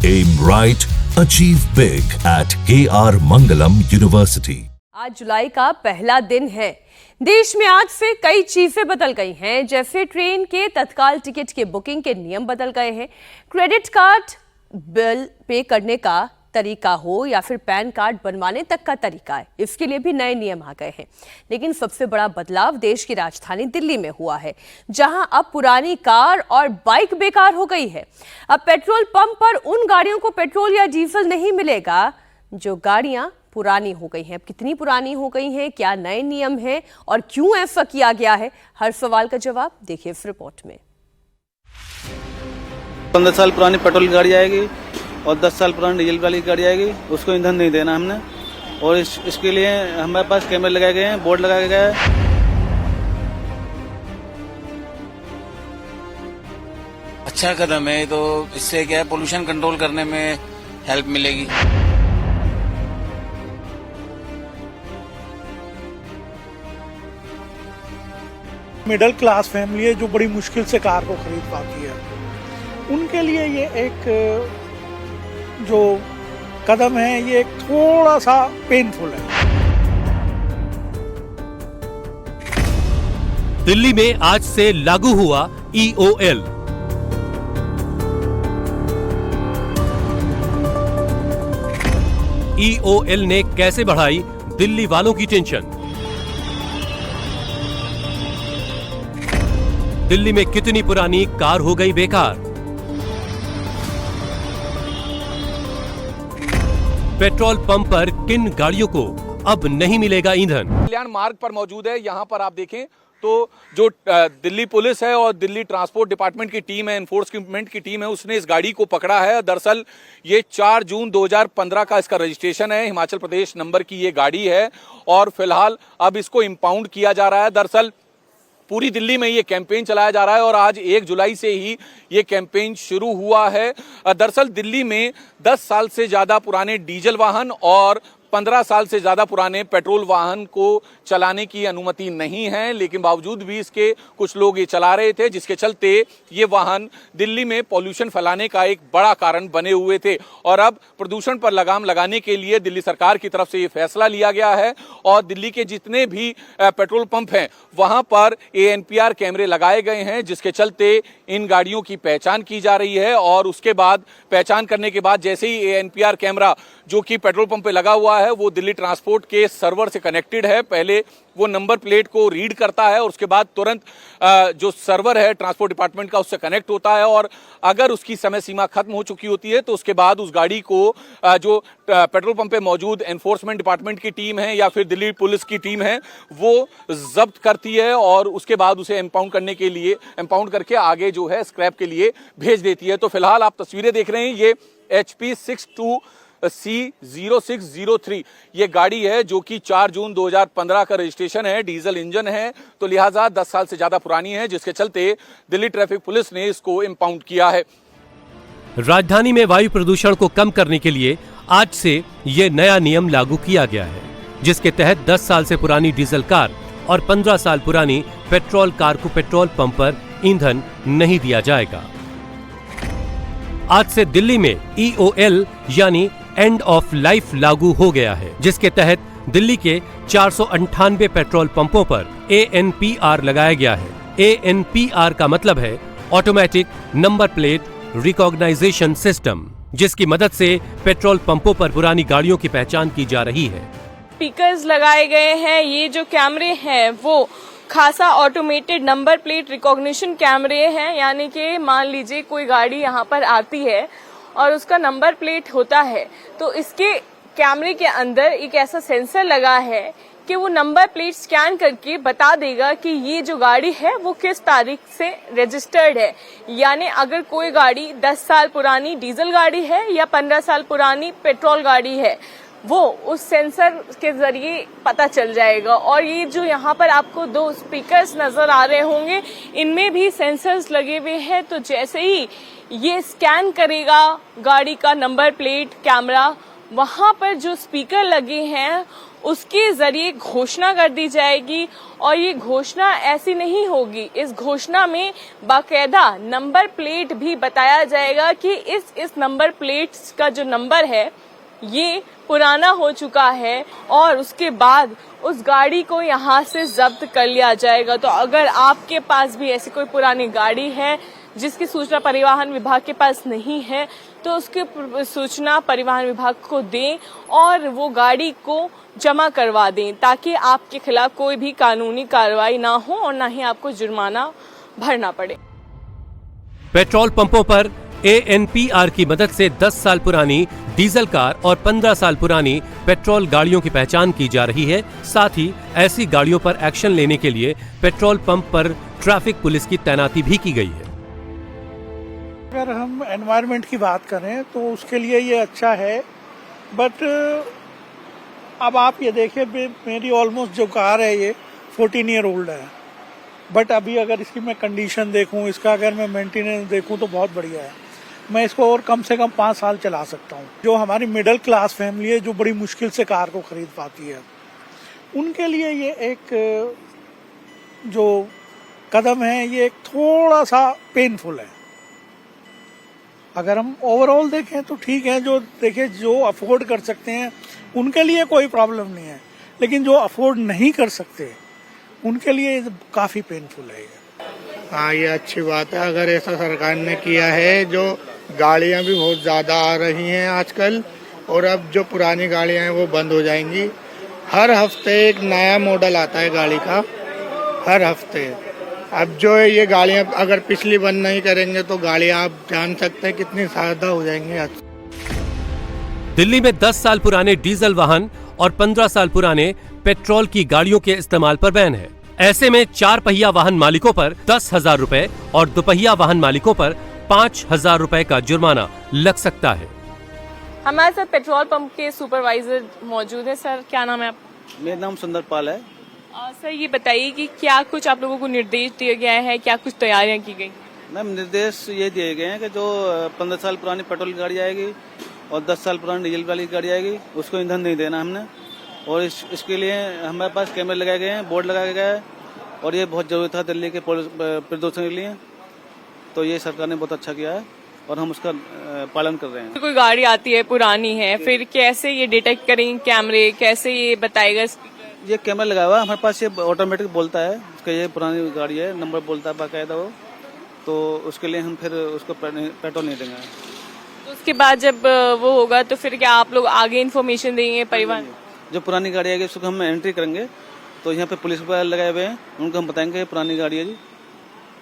Aim right, achieve big at KR Mangalam University. आज जुलाई का पहला दिन है। देश में आज से कई चीजें बदल गई हैं, जैसे ट्रेन के तत्काल टिकट के बुकिंग के नियम बदल गए हैं। क्रेडिट कार्ड बिल पे करने का तरीका हो या फिर पैन कार्ड बनवाने तक का तरीका है, इसके लिए भी नए नियम आ गए हैं। लेकिन सबसे बड़ा बदलाव देश की राजधानी दिल्ली में हुआ है, जहां अब पुरानी कार और बाइक बेकार हो गई है। अब पेट्रोल पंप पर उन गाड़ियों को पेट्रोल या डीजल नहीं मिलेगा जो गाड़ियां पुरानी हो गई हैं। अब कितनी पुरानी हो गई हैं, क्या नए नियम हैं और क्यों ऐसा किया गया है, हर सवाल का जवाब देखिए इस रिपोर्ट में। 15 साल पुरानी पेट्रोल की गाड़ी आएगी और 10 साल पुरानी डीजल वाली गाड़ी आएगी, उसको ईंधन नहीं देना हमने। और इसके लिए हमारे पास कैमरे लगाए गए हैं, बोर्ड लगाया गया है। अच्छा कदम है, तो इससे क्या है, पोल्यूशन कंट्रोल करने में हेल्प मिलेगी। मिडिल क्लास फैमिली है जो बड़ी मुश्किल से कार को खरीद पाती है, उनके लिए ये एक जो कदम है ये एक थोड़ा सा पेनफुल है। दिल्ली में आज से लागू हुआ EOL। EOL ने कैसे बढ़ाई दिल्ली वालों की टेंशन? दिल्ली में कितनी पुरानी कार हो गई बेकार? पेट्रोल पंप पर किन गाड़ियों को अब नहीं मिलेगा ईंधन? कल्याण मार्ग पर मौजूद है। यहाँ पर आप देखें तो जो दिल्ली पुलिस है और दिल्ली ट्रांसपोर्ट डिपार्टमेंट की टीम है, एनफोर्समेंट की टीम है, उसने इस गाड़ी को पकड़ा है। दरअसल ये 4 जून 2015 का इसका रजिस्ट्रेशन है, हिमाचल प्रदेश नंबर की ये गाड़ी है और फिलहाल अब इसको इंपाउंड किया जा रहा है। दरअसल पूरी दिल्ली में ये कैंपेन चलाया जा रहा है और आज 1 जुलाई से ही ये कैंपेन शुरू हुआ है। दरअसल दिल्ली में 10 साल से ज्यादा पुराने डीजल वाहन और 15 साल से ज्यादा पुराने पेट्रोल वाहन को चलाने की अनुमति नहीं है, लेकिन बावजूद भी इसके कुछ लोग ये चला रहे थे, जिसके चलते ये वाहन दिल्ली में पॉल्यूशन फैलाने का एक बड़ा कारण बने हुए थे। और अब प्रदूषण पर लगाम लगाने के लिए दिल्ली सरकार की तरफ से ये फैसला लिया गया है और दिल्ली के जितने भी पेट्रोल पंप हैं वहां पर ANPR कैमरे लगाए गए हैं, जिसके चलते इन गाड़ियों की पहचान की जा रही है। और उसके बाद पहचान करने के बाद जैसे ही ANPR कैमरा जो कि पेट्रोल पंप पे लगा हुआ है वो दिल्ली ट्रांसपोर्ट के सर्वर से कनेक्टेड है, पहले वो नंबर प्लेट को रीड करता है और उसके बाद तुरंत जो सर्वर है ट्रांसपोर्ट डिपार्टमेंट का उससे कनेक्ट होता है और अगर उसकी समय सीमा खत्म हो चुकी होती है तो उसके बाद उस गाड़ी को जो पेट्रोल पंप पे मौजूद एनफोर्समेंट डिपार्टमेंट की टीम है या फिर दिल्ली पुलिस की टीम है वो जब्त करती है और उसके बाद उसे इंपाउंड करके आगे जो है स्क्रैप के लिए भेज देती है। तो फिलहाल आप तस्वीरें देख रहे हैं, ये HP 62C0603 ये गाड़ी है जो कि 4 जून 2015 का रजिस्ट्रेशन है, डीजल इंजन है, तो लिहाजा 10 साल से ज्यादा पुरानी है, जिसके चलते दिल्ली ट्रैफिक पुलिस ने इसको इंपाउंड किया है। राजधानी में वायु प्रदूषण को कम करने के लिए आज से ये नया नियम लागू किया गया है, जिसके तहत 10 साल से पुरानी डीजल कार और 15 साल पुरानी पेट्रोल कार को पेट्रोल पंप पर ईंधन नहीं दिया जाएगा। आज से दिल्ली में EOL यानी एंड ऑफ लाइफ लागू हो गया है, जिसके तहत दिल्ली के 498 पेट्रोल पंपों पर ANPR लगाया गया है। ANPR का मतलब है automatic number plate recognisation system, जिसकी मदद से पेट्रोल पंपों पर पुरानी गाड़ियों की पहचान की जा रही है। स्पीकर्स लगाए गए हैं, ये जो कैमरे हैं वो खासा ऑटोमेटेड नंबर प्लेट रिकॉग्निशन कैमरे हैं, यानी कि मान लीजिए कोई गाड़ी यहाँ पर आती है और उसका नंबर प्लेट होता है तो इसके कैमरे के अंदर एक ऐसा सेंसर लगा है कि वो नंबर प्लेट स्कैन करके बता देगा कि ये जो गाड़ी है वो किस तारीख से रजिस्टर्ड है। यानी अगर कोई गाड़ी 10 साल पुरानी डीजल गाड़ी है या 15 साल पुरानी पेट्रोल गाड़ी है वो उस सेंसर के जरिए पता चल जाएगा। और ये जो यहाँ पर आपको 2 स्पीकर्स नजर आ रहे होंगे इनमें भी सेंसर्स लगे हुए हैं, तो जैसे ही ये स्कैन करेगा गाड़ी का नंबर प्लेट कैमरा, वहां पर जो स्पीकर लगे हैं उसके जरिए घोषणा कर दी जाएगी। और ये घोषणा ऐसी नहीं होगी, इस घोषणा में बाकायदा नंबर प्लेट भी बताया जाएगा कि इस नंबर प्लेट का जो नंबर है ये पुराना हो चुका है और उसके बाद उस गाड़ी को यहाँ से जब्त कर लिया जाएगा। तो अगर आपके पास भी ऐसी कोई पुरानी गाड़ी है जिसकी सूचना परिवहन विभाग के पास नहीं है तो उसकी सूचना परिवहन विभाग को दें और वो गाड़ी को जमा करवा दें, ताकि आपके खिलाफ कोई भी कानूनी कार्रवाई ना हो और ना ही आपको जुर्माना भरना पड़े। पेट्रोल पंपों पर ANPR की मदद से 10 साल पुरानी डीजल कार और 15 साल पुरानी पेट्रोल गाड़ियों की पहचान की जा रही है। साथ ही ऐसी गाड़ियों पर एक्शन लेने के लिए पेट्रोल पंप पर ट्रैफिक पुलिस की तैनाती भी की गई है। अगर हम एनवायरनमेंट की बात करें तो उसके लिए ये अच्छा है, बट अब आप ये देखिए मेरी ऑलमोस्ट जो कार है ये 14 ईयर ओल्ड है, बट अभी अगर इसकी मैं कंडीशन देखूं, इसका अगर मैं मेंटेनेंस देखूं तो बहुत बढ़िया है। मैं इसको और कम से कम 5 साल चला सकता हूं। जो हमारी मिडिल क्लास फैमिली है जो बड़ी मुश्किल से कार को खरीद पाती है, उनके लिए ये एक जो कदम है ये एक थोड़ा सा पेनफुल है। अगर हम ओवरऑल देखें तो ठीक है, जो अफोर्ड कर सकते हैं उनके लिए कोई प्रॉब्लम नहीं है, लेकिन जो अफोर्ड नहीं कर सकते उनके लिए काफी पेनफुल है। हाँ, ये अच्छी बात है अगर ऐसा सरकार ने किया है। जो गाड़ियां भी बहुत ज्यादा आ रही हैं आजकल और अब जो पुरानी गाड़ियां हैं वो बंद हो जाएंगी। हर हफ्ते एक नया मॉडल आता है गाड़ी का, हर हफ्ते। अब जो है ये गाड़ियां अगर पिछली बंद नहीं करेंगे तो गाड़ियां आप जान सकते हैं कितनी ज्यादा हो जाएंगी। दिल्ली में 10 साल पुराने डीजल वाहन और 15 साल पुराने पेट्रोल की गाड़ियों के इस्तेमाल पर बैन है। ऐसे में 4 पहिया वाहन मालिकों पर 10,000 रुपए और दोपहिया वाहन मालिकों पर 5,000 रुपए का जुर्माना लग सकता है। हमारे साथ पेट्रोल पंप के सुपरवाइजर मौजूद है। सर, क्या नाम है आपका? मेरा नाम सुंदर पाल है। सर, ये बताइए कि क्या कुछ आप लोगों को निर्देश दिया गया है, क्या कुछ तैयारियां की गई? मैम, निर्देश ये दिए गए हैं कि जो 15 साल पुरानी पेट्रोल की गाड़ी आएगी और 10 साल पुरानी डीजल वाली गाड़ी आएगी उसको ईंधन नहीं देना हमने। और इसके लिए हमारे पास कैमरे लगाए गए हैं, बोर्ड लगाया गया है और ये बहुत जरूरी था दिल्ली के प्रदूषण के लिए। तो ये सरकार ने बहुत अच्छा किया है और हम उसका पालन कर रहे हैं। कोई गाड़ी आती है पुरानी है, फिर कैसे ये डिटेक्ट करेंगे कैमरे, कैसे ये बताएगा? ये कैमरा लगा हुआ है हमारे पास, ये ऑटोमेटिक बोलता है उसका ये पुरानी गाड़ी है, नंबर बोलता है बाकायदा वो। तो उसके लिए हम फिर उसको पेट्रोल नहीं देंगे। तो उसके बाद जब वो होगा तो फिर क्या आप लोग आगे इन्फॉर्मेशन देंगे परिवहन? जो पुरानी गाड़ी आएगी उसको हम एंट्री करेंगे, तो यहाँ पे पुलिस वाले लगाए हुए हैं, उनको हम बताएंगे पुरानी गाड़ी है जी,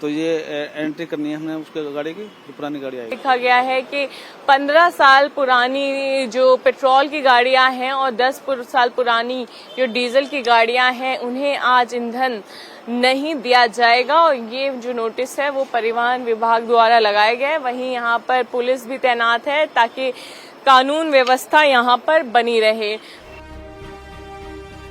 तो ये एंट्री करनी है हमने उसके गाड़ी की, जो पुरानी गाड़ी आएगी। लिखा गया है कि 15 साल पुरानी जो पेट्रोल की गाड़ियां हैं और 10 साल पुरानी जो डीजल की गाड़ियां हैं उन्हें आज ईंधन नहीं दिया जाएगा। और ये जो नोटिस है वो परिवहन विभाग द्वारा लगाया गया है। वहीं यहाँ पर पुलिस भी तैनात है ताकि कानून व्यवस्था यहाँ पर बनी रहे।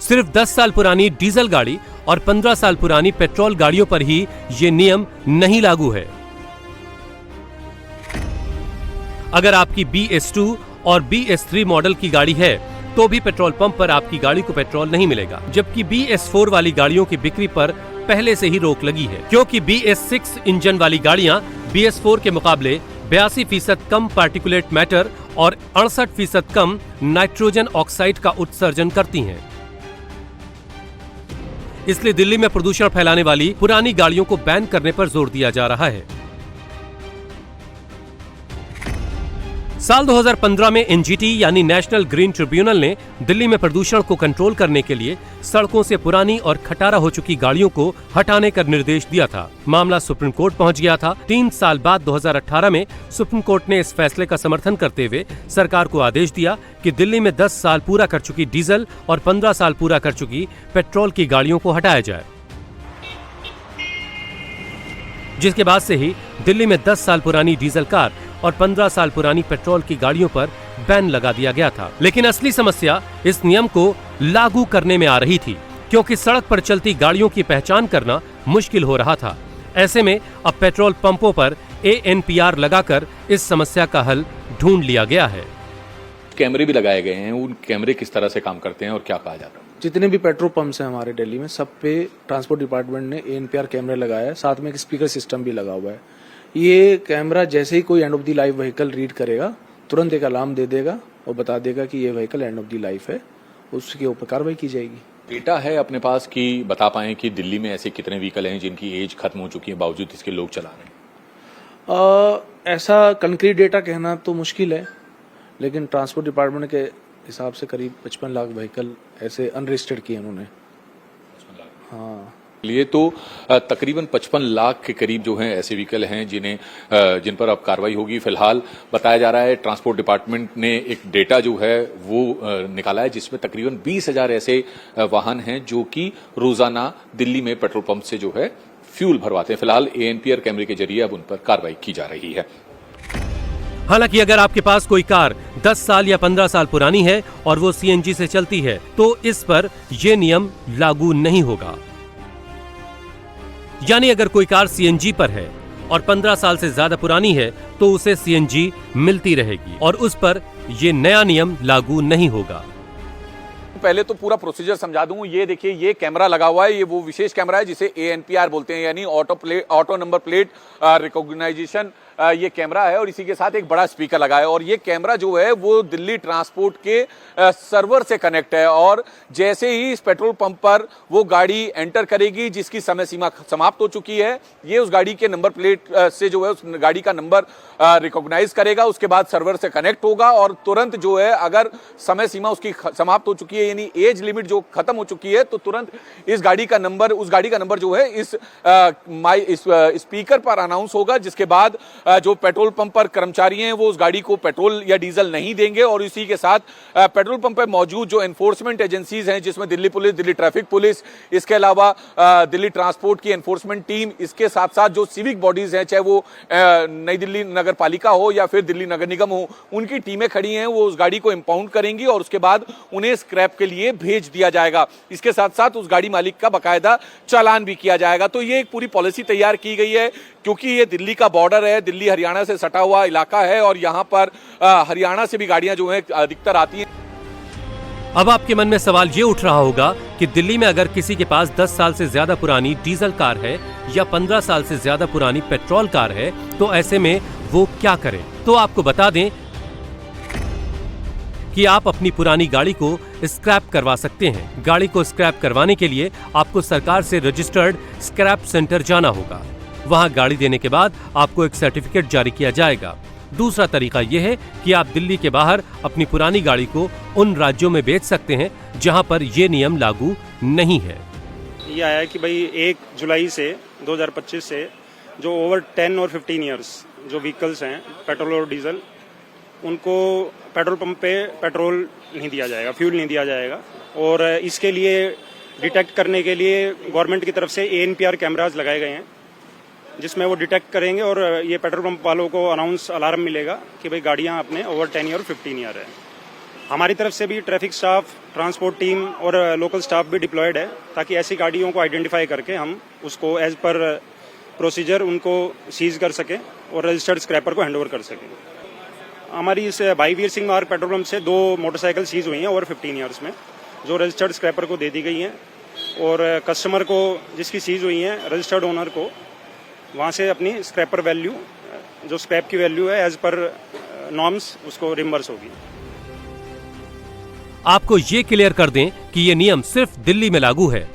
सिर्फ 10 साल पुरानी डीजल गाड़ी और 15 साल पुरानी पेट्रोल गाड़ियों पर ही ये नियम नहीं लागू है। अगर आपकी BS2 और BS3 मॉडल की गाड़ी है तो भी पेट्रोल पंप पर आपकी गाड़ी को पेट्रोल नहीं मिलेगा, जबकि BS4 वाली गाड़ियों की बिक्री पर पहले से ही रोक लगी है, क्योंकि BS6 इंजन वाली गाड़ियां BS4 के मुकाबले 82% कम पार्टिकुलेट मैटर और 68% कम नाइट्रोजन ऑक्साइड का उत्सर्जन करती हैं। इसलिए दिल्ली में प्रदूषण फैलाने वाली पुरानी गाड़ियों को बैन करने पर जोर दिया जा रहा है। साल 2015 में NGT यानी नेशनल ग्रीन ट्रिब्यूनल ने दिल्ली में प्रदूषण को कंट्रोल करने के लिए सड़कों से पुरानी और खटारा हो चुकी गाड़ियों को हटाने का निर्देश दिया था। मामला सुप्रीम कोर्ट पहुंच गया था। 3 साल बाद 2018 में सुप्रीम कोर्ट ने इस फैसले का समर्थन करते हुए सरकार को आदेश दिया कि दिल्ली में 10 साल पूरा कर चुकी डीजल और 15 साल पूरा कर चुकी पेट्रोल की गाड़ियों को हटाया जाए, जिसके बाद से ही दिल्ली में 10 साल पुरानी डीजल कार और 15 साल पुरानी पेट्रोल की गाड़ियों पर बैन लगा दिया गया था। लेकिन असली समस्या इस नियम को लागू करने में आ रही थी, क्योंकि सड़क पर चलती गाड़ियों की पहचान करना मुश्किल हो रहा था। ऐसे में अब पेट्रोल पंपों पर ANPR लगाकर इस समस्या का हल ढूंढ लिया गया है। कैमरे भी लगाए गए हैं, उन कैमरे किस तरह से काम करते हैं और क्या कहा जाता है? जितने भी पेट्रोल पंप्स हैं हमारे दिल्ली में, सब पे ट्रांसपोर्ट डिपार्टमेंट ने ANPR कैमरे लगाया है, साथ में एक स्पीकर सिस्टम भी लगा हुआ है। ये कैमरा जैसे ही कोई end of the life vehicle read करेगा, तुरंत एक अलार्म दे देगा और बता देगा कि ये vehicle end of the life है, उसके ऊपर कार्रवाई की जाएगी। डेटा है अपने पास कि बता पाएं कि दिल्ली में ऐसे कितने व्हीकल हैं जिनकी एज खत्म हो चुकी है, बावजूद इसके लोग चला रहे हैं? ऐसा कंक्रीट डेटा कहना तो मुश्किल है, लेकिन ट्रांसपोर्ट डिपार्टमेंट के हिसाब से करीब 55 लाख व्हीकल ऐसे अनरजिस्टर्ड किए उन्होंने। हाँ, लिए तो तकरीबन 55 लाख के करीब जो हैं ऐसे व्हीकल हैं जिन पर अब कार्रवाई होगी। फिलहाल बताया जा रहा है ट्रांसपोर्ट डिपार्टमेंट ने एक डेटा जो है वो निकाला है, जिसमें तकरीबन 20,000 ऐसे वाहन हैं जो कि रोजाना दिल्ली में पेट्रोल पंप से जो है फ्यूल भरवाते हैं। फिलहाल ANPR कैमरे के जरिए अब उन पर कार्रवाई की जा रही है। हालांकि अगर आपके पास कोई कार 10 साल या 15 साल पुरानी है और वो CNG से चलती है तो इस पर यह नियम लागू नहीं होगा। यानी अगर कोई कार CNG पर है और 15 साल से ज्यादा पुरानी है तो उसे CNG मिलती रहेगी और उस पर यह नया नियम लागू नहीं होगा। पहले तो पूरा प्रोसीजर समझा दूं। ये देखिए, ये कैमरा लगा हुआ है, ये वो विशेष कैमरा है जिसे ANPR बोलते हैं, यानी ऑटो नंबर प्लेट रिकॉग्नाइजेशन ये कैमरा है, और इसी के साथ एक बड़ा स्पीकर लगा है। और ये कैमरा जो है वो दिल्ली ट्रांसपोर्ट के सर्वर से कनेक्ट है, और जैसे ही इस पेट्रोल पंप पर वो गाड़ी एंटर करेगी जिसकी समय सीमा समाप्त हो चुकी है, ये उस गाड़ी के नंबर प्लेट से जो है उस गाड़ी का नंबर रिकॉग्नाइज करेगा, उसके बाद सर्वर से कनेक्ट होगा और तुरंत जो है अगर समय सीमा उसकी समाप्त हो चुकी है, यानी एज लिमिट जो खत्म हो चुकी है, तो तुरंत उस गाड़ी का नंबर जो है इस स्पीकर पर अनाउंस होगा, जिसके बाद जो पेट्रोल पंप पर कर्मचारी हैं वो उस गाड़ी को पेट्रोल या डीजल नहीं देंगे। और इसी के साथ पेट्रोल पंप पर मौजूद जो एनफोर्समेंट एजेंसीज हैं, जिसमें Delhi police, Delhi traffic police, इसके अलावा दिल्ली ट्रांसपोर्ट की एनफोर्समेंट टीम, इसके साथ साथ जो सिविक बॉडीज हैं, चाहे वो नई दिल्ली नगर पालिका हो या फिर दिल्ली नगर निगम हो, उनकी टीमें खड़ी हैं, वो उस गाड़ी को इंपाउंड करेंगी और उसके बाद उन्हें स्क्रैप के लिए भेज दिया जाएगा। इसके साथ साथ उस गाड़ी मालिक का बाकायदा चालान भी किया जाएगा। तो ये एक पूरी पॉलिसी तैयार की गई है, क्योंकि ये दिल्ली का बॉर्डर है, दिल्ली हरियाणा से सटा हुआ इलाका है और यहाँ पर हरियाणा से भी गाड़ियां जो हैं अधिकतर आती हैं। अब आपके मन में सवाल ये उठ रहा होगा कि दिल्ली में अगर किसी के पास 10 साल से ज्यादा पुरानी डीजल कार है या 15 साल से ज्यादा पुरानी पेट्रोल कार है, तो ऐसे में वो क्या करें? तो आपको बता दें कि आप अपनी पुरानी गाड़ी को स्क्रैप करवा सकते हैं। गाड़ी को स्क्रैप करवाने के लिए आपको सरकार से रजिस्टर्ड स्क्रैप सेंटर जाना होगा। वहां गाड़ी देने के बाद आपको एक सर्टिफिकेट जारी किया जाएगा। दूसरा तरीका यह है कि आप दिल्ली के बाहर अपनी पुरानी गाड़ी को उन राज्यों में बेच सकते हैं जहां पर यह नियम लागू नहीं है। ये आया है कि भाई 1 जुलाई से 2025 से जो ओवर 10 और 15 ईयर्स जो व्हीकल्स हैं पेट्रोल और डीजल, उनको पेट्रोल पंप पे पेट्रोल नहीं दिया जाएगा, फ्यूल नहीं दिया जाएगा। और इसके लिए डिटेक्ट करने के लिए गवर्नमेंट की तरफ से ANPR कैमराज लगाए गए हैं, जिसमें वो डिटेक्ट करेंगे और ये पेट्रोल पंप वालों को अलार्म मिलेगा कि भाई गाड़ियां अपने ओवर 10 ईयर और 15 ईयर है। हमारी तरफ से भी ट्रैफिक स्टाफ, ट्रांसपोर्ट टीम और लोकल स्टाफ भी डिप्लॉयड है, ताकि ऐसी गाड़ियों को आइडेंटिफाई करके हम उसको एज पर प्रोसीजर उनको सीज कर सकें और रजिस्टर्ड स्क्रैपर को हैंडओवर कर सकें। हमारी इस भाई वीर सिंह मार्ग पेट्रोल पंप से 2 मोटरसाइकिल सीज हुई हैं ओवर 15 ईयर्स में, जो रजिस्टर्ड स्क्रैपर को दे दी गई हैं, और कस्टमर को जिसकी सीज हुई हैं, रजिस्टर्ड ओनर को वहाँ से अपनी स्क्रैपर वैल्यू, जो स्क्रैप की वैल्यू है एज पर नॉर्म्स, उसको रिम्बर्स होगी। आपको ये क्लियर कर दें कि ये नियम सिर्फ दिल्ली में लागू है,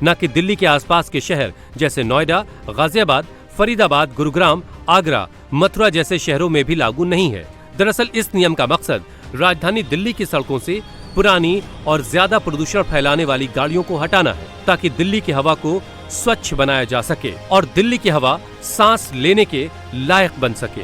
न कि दिल्ली के आसपास के शहर जैसे नोएडा, गाजियाबाद, फरीदाबाद, गुरुग्राम, आगरा, मथुरा जैसे शहरों में भी लागू नहीं है। दरअसल इस नियम का मकसद राजधानी दिल्ली की सड़कों से पुरानी और ज्यादा प्रदूषण फैलाने वाली गाड़ियों को हटाना है, ताकि दिल्ली की हवा को स्वच्छ बनाया जा सके और दिल्ली की हवा सांस लेने के लायक बन सके।